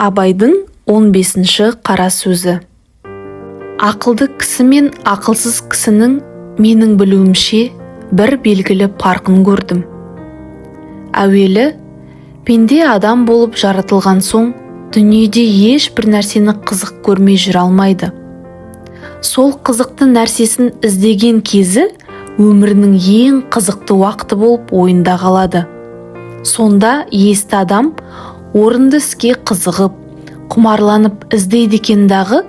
Абайдың 15-ші қара сөзі. Ақылды кісі мен ақылсыз кісінің менің білуімше бір белгілі парқын көрдім. Әуелі, пенде адам болып жаратылған соң, дүниеде ешбір нәрсені қызық көрмей жүре алмайды. Сол қызықты нәрсесін іздеген кезі өмірінің ең қызықты уақыты болып ойында қалады. Сонда есті адам орынды іске қызығып, құмарланып іздейді екен дағы,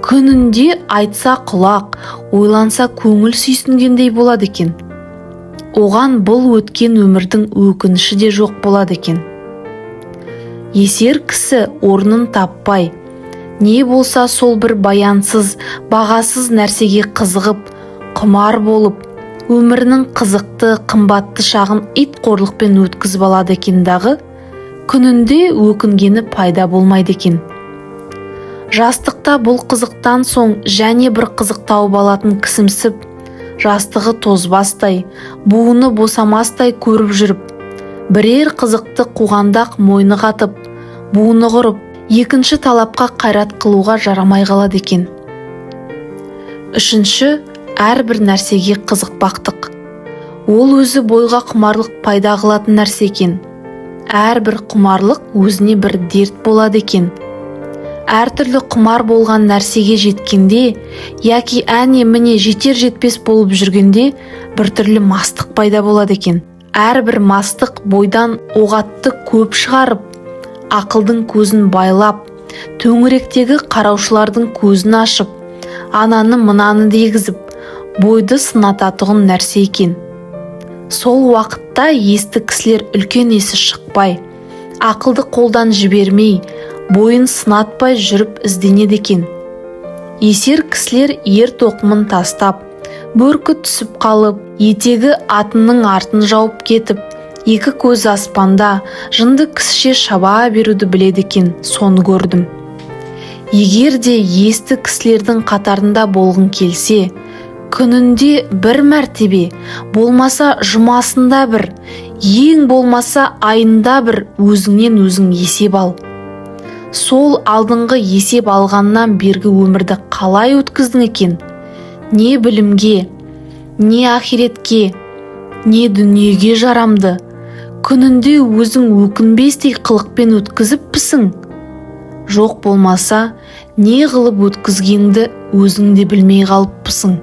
күнінде айтса құлақ, ойланса көңіл сүйсінгендей болады екен. Оған бұл өткен өмірдің өкініші де жоқ болады екен. Есер кісі орнын таппай, не болса сол бір баянсыз, бағасыз нәрсеге қызығып, құмар болып, өмірінің қызықты, қымбатты шағын ит қорлықпен өткізіп алады екен дағы, күнінде өкінгені пайда болмайды екен. Жастықта бұл қызықтан соң және бір қызық тауып алатын кісімсіп, жастығы тозбастай, буыны босамастай көріп жүріп, бірер қызықты қуғандақ мойны қатып, буыны құрып, екінші талапқа қайрат қылуға жарамай қалады екен. Үшінші, әрбір нәрсеге қызықпақтық. Ол өзі бойға құмарлық пайда қылатын нәрсе екен. Әрбір құмарлық өзіне бір дерт болады екен. Әртүрлі құмар болған нәрсеге жеткенде, яки әне-міне жетер-жетпес болып жүргенде, біртүрлі мастық пайда болады екен. Әрбір мастық бойдан оғатты көп шығарып, ақылдың көзін байлап, төңіректегі қараушылардың көзін ашып, ананы мынаны дегізіп, бойды сынататұғын нәрсе екен. Сол уақытта есті кісілер үлкен есі шықпай, ақылды қолдан жібермей, бойын сынатпай жүріп ізденеді екен. Есер кісілер ер тоқымын тастап, бөркі түсіп қалып, етегі атының артын жауып кетіп, екі көз аспанда жынды кісіше шаба беруді біледі екен, соны көрдім. Егер де есті кісілердің қатарында болғың келсе, күнінде бір мәртебе, болмаса жұмасында бір, ең болмаса айында бір өзіңнен өзің есеп ал. Сол алдыңғы есеп алғаннан бергі өмірді қалай өткіздің екен? Не білімге, не ахиретке, не дүниеге жарамды? Күнінде өзің өкінбестей қылықпен өткізіппісің? Жоқ болмаса, не қылып өткізгенді өзің де білмей қалыппысың?